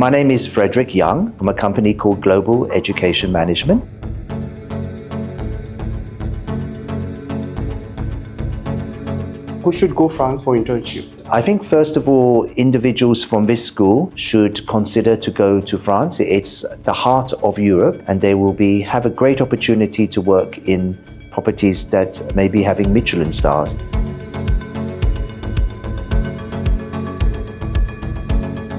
My name is Frederick Young from a company called Global Education Management. Who should go France for internship? I think first of all, individuals from this school should consider to go to France. It's the heart of Europe, and they will have a great opportunity to work in properties that may be having Michelin stars.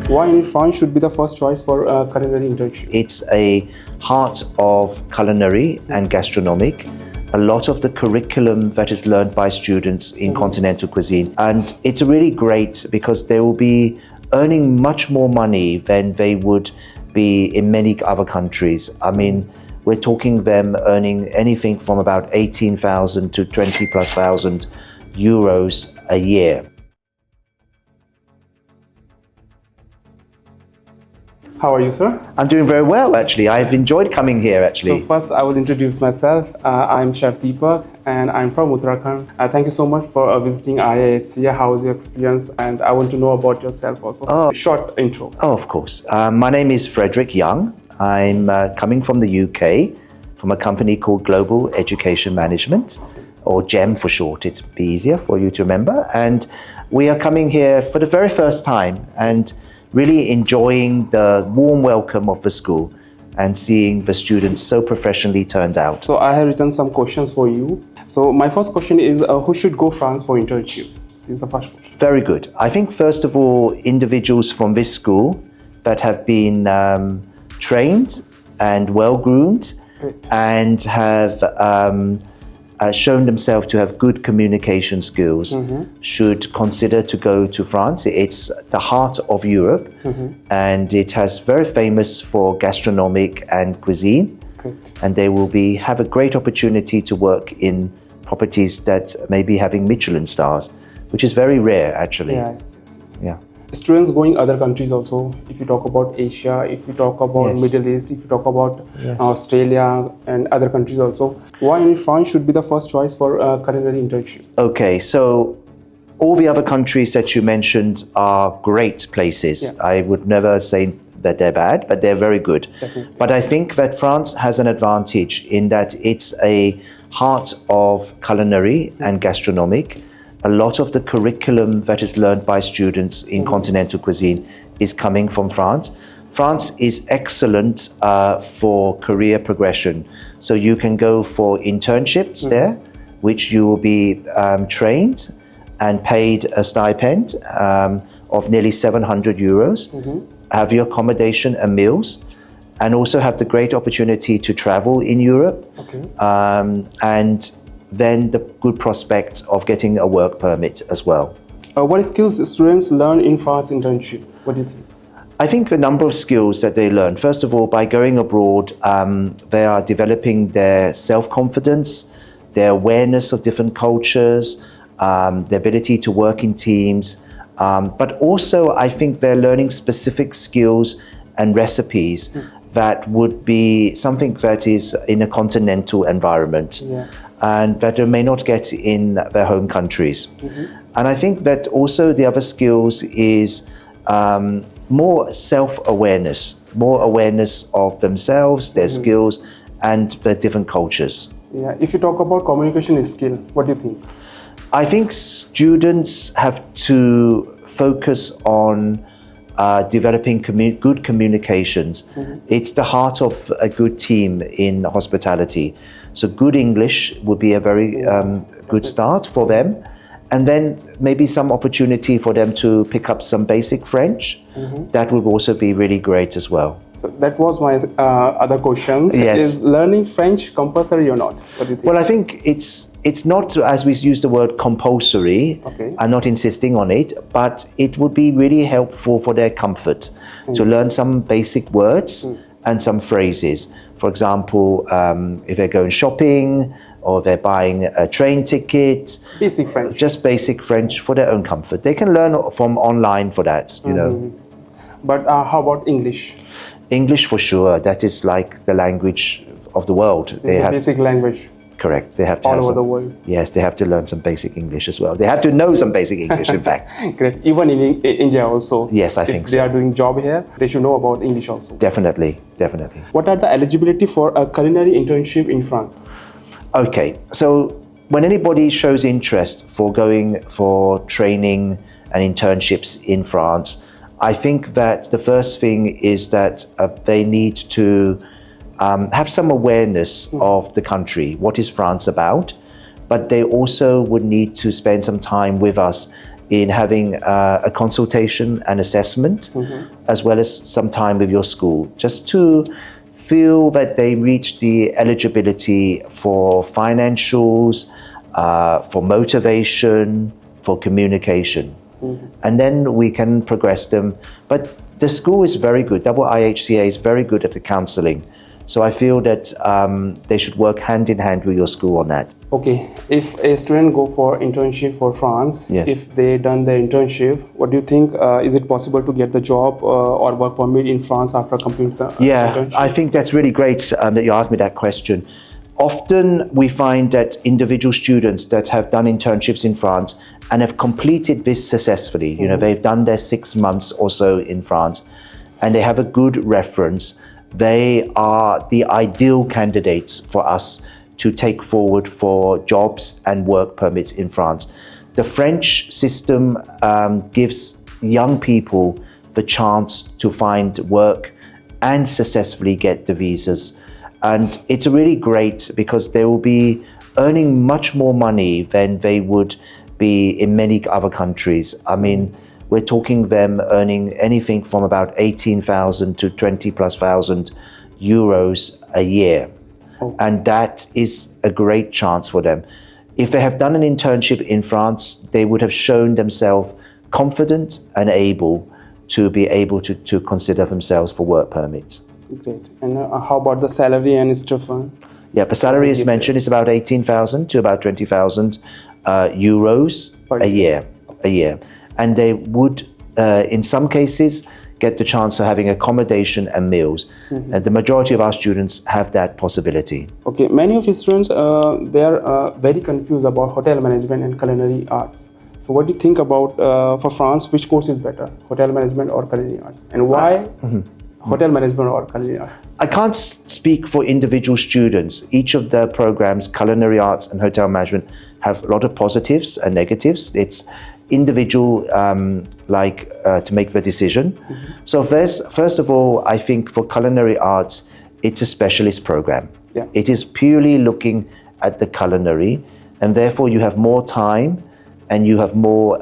Why in France should be the first choice for a culinary internship? It's a heart of culinary and gastronomic. A lot of the curriculum that is learned by students in continental cuisine. And it's really great because they will be earning much more money than they would be in many other countries. I mean, we're talking them earning anything from about 18,000 to 20,000+ euros a year. How are you, sir? I'm doing very well, actually. I've enjoyed coming here, actually. So first, I will introduce myself. I'm Chef Deepak, and I'm from Uttarakhand. Thank you so much for visiting IIHC. How was your experience? And I want to know about yourself also. Oh. Short intro. Oh, of course. My name is Frederick Young. I'm coming from the UK, from a company called Global Education Management, or GEM for short. It'd be easier for you to remember. And we are coming here for the very first time and really enjoying the warm welcome of the school and seeing the students so professionally turned out. So I have written some questions for you. So my first question is, who should go France for internship? This is the first question. Very good. I think first of all, individuals from this school that have been trained and well-groomed and have shown themselves to have good communication skills should consider to go to France. It's the heart of Europe, and it has very famous for gastronomic and cuisine. And they will have a great opportunity to work in properties that may be having Michelin stars, which is very rare, actually. Yes. Yeah. Students going other countries also. If you talk about Asia, if you talk about Middle East, if you talk about Australia and other countries also, why in France should be the first choice for a culinary internship? Okay, so all the other countries that you mentioned are great places. I would never say that they're bad, but they're very good. Definitely. But I think that France has an advantage in that it's a heart of culinary and gastronomic. A lot of the curriculum that is learned by students in continental cuisine is coming from France. France is excellent for career progression. So you can go for internships there, which you will be trained and paid a stipend of nearly 700 euros, have your accommodation and meals, and also have the great opportunity to travel in Europe. And then the good prospects of getting a work permit as well. What skills students learn in France internship? What do you think? I think a number of skills that they learn. First of all, by going abroad, they are developing their self-confidence, their awareness of different cultures, the ability to work in teams. But also, I think they're learning specific skills and recipes that would be something that is in a continental environment. And that they may not get in their home countries. And I think that also the other skills is more self-awareness, more awareness of themselves, their skills, and their different cultures. If you talk about communication skill, what do you think? I think students have to focus on developing good communications. It's the heart of a good team in hospitality. So good English would be a very good start for them. And then maybe some opportunity for them to pick up some basic French. That would also be really great as well. So that was my other question. Yes. Is learning French compulsory or not? What do you think? Well, I think it's not, as we use the word compulsory. I'm not insisting on it, but it would be really helpful for their comfort to learn some basic words and some phrases. For example, if they're going shopping or they're buying a train ticket. Basic French. Just basic French for their own comfort. They can learn from online for that, you know. But how about English? English for sure. That is like the language of the world. They have basic language. Correct. They have to all have over some, the world. Yes, they have to learn some basic English as well. They have to know some basic English, in fact. Great. Even in India also. Yes, I if think they so. are doing job here, they should know about English also. Definitely, definitely. What are the eligibility for a culinary internship in France? Okay, so when anybody shows interest for going for training and internships in France, I think that the first thing is that they need to have some awareness of the country, what is France about, but they also would need to spend some time with us in having a consultation and assessment, as well as some time with your school, just to feel that they reach the eligibility for financials, for motivation, for communication. And then we can progress them. But the school is very good. IHCA is very good at the counseling. So I feel that they should work hand in hand with your school on that. Okay, if a student go for internship for France, Yes. if they done the internship, what do you think? Is it possible to get the job or work permit in France after completing the internship? I think that's really great that you asked me that question. Often we find that individual students that have done internships in France and have completed this successfully, you know, they've done their 6 months or so in France and they have a good reference, they are the ideal candidates for us to take forward for jobs and work permits in France. The French system gives young people the chance to find work and successfully get the visas. And it's really great because they will be earning much more money than they would be in many other countries. I mean, we're talking them earning anything from about 18,000 to 20,000+ euros a year. And that is a great chance for them. If they have done an internship in France, they would have shown themselves confident and able to consider themselves for work permits. Great. And how about the salary and stuff? Yeah, the salary is mentioned is about 18,000 to about 20,000 euros a year. And they would, in some cases, get the chance of having accommodation and meals. And the majority of our students have that possibility. Okay, many of your students, they are very confused about hotel management and culinary arts. So what do you think about, for France, which course is better, hotel management or culinary arts? And why hotel management or culinary arts? I can't speak for individual students. Each of the programs, culinary arts and hotel management, have a lot of positives and negatives. It's individual to make the decision. So first of all, I think for culinary arts, it's a specialist program. Yeah. It is purely looking at the culinary, and therefore you have more time and you have more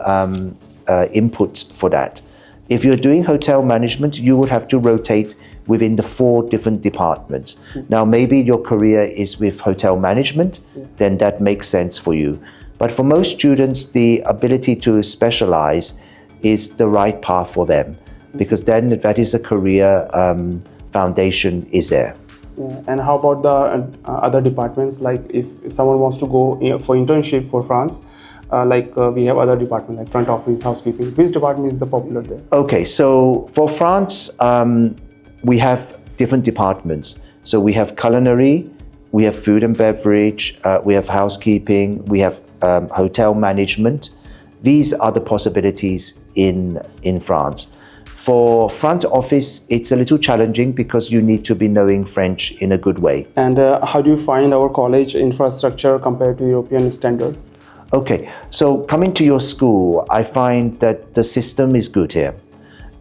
input for that. If you're doing hotel management, you would have to rotate within the 4 different departments. Now, maybe your career is with hotel management, then that makes sense for you. But for most students, the ability to specialize is the right path for them, because then that is a career foundation is there. Yeah. And how about the other departments? Like if someone wants to go for internship for France, we have other departments like front office, housekeeping. Which department is the popular there? Okay, so for France, we have different departments. So we have culinary, we have food and beverage, we have housekeeping, we have hotel management. These are the possibilities in France. For front office, it's a little challenging because you need to be knowing French in a good way. And how do you find our college infrastructure compared to European standard? Okay, so coming to your school, I find that the system is good here.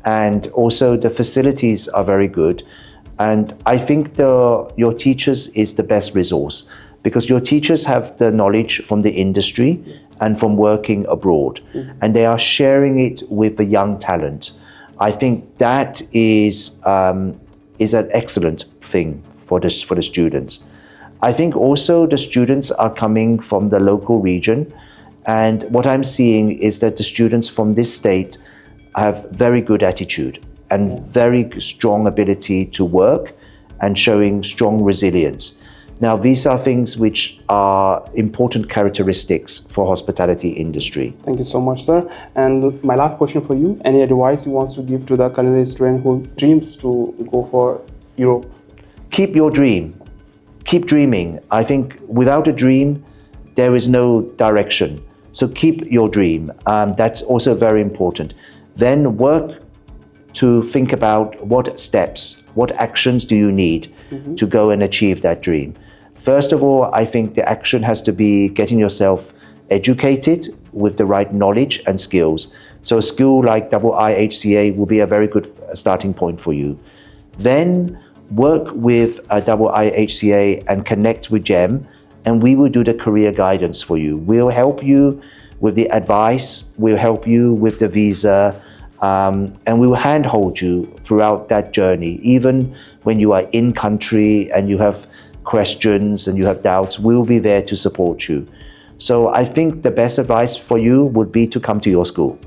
And also the facilities are very good. And I think your teachers is the best resource, because your teachers have the knowledge from the industry and from working abroad, and they are sharing it with the young talent. I think that is an excellent thing for the students. I think also the students are coming from the local region, and what I'm seeing is that the students from this state have very good attitude and very strong ability to work and showing strong resilience. Now, these are things which are important characteristics for hospitality industry. Thank you so much, sir. And my last question for you, any advice you want to give to the culinary student who dreams to go for Europe? Keep your dream. keep dreaming. I think without a dream, there is no direction. So keep your dream. That's also very important. Then work to think about what steps, what actions do you need to go and achieve that dream. First of all, I think the action has to be getting yourself educated with the right knowledge and skills. So a skill like IHCA will be a very good starting point for you. Then work with a IHCA and connect with GEM, and we will do the career guidance for you. We'll help you with the advice, we'll help you with the visa, and we will handhold you throughout that journey. Even when you are in country and you have questions and you have doubts, we will be there to support you. So I think the best advice for you would be to come to your school.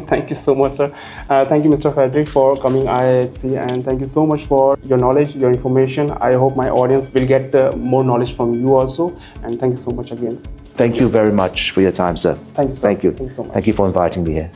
Thank you so much, sir. Thank you, Mr. Frederick, for coming IIHC, and thank you so much for your knowledge, your information. I hope my audience will get more knowledge from you also, and thank you so much again. Thank you very much for your time, sir. Thank you, sir. Thank you. Thank you so much. Thank you for inviting me here.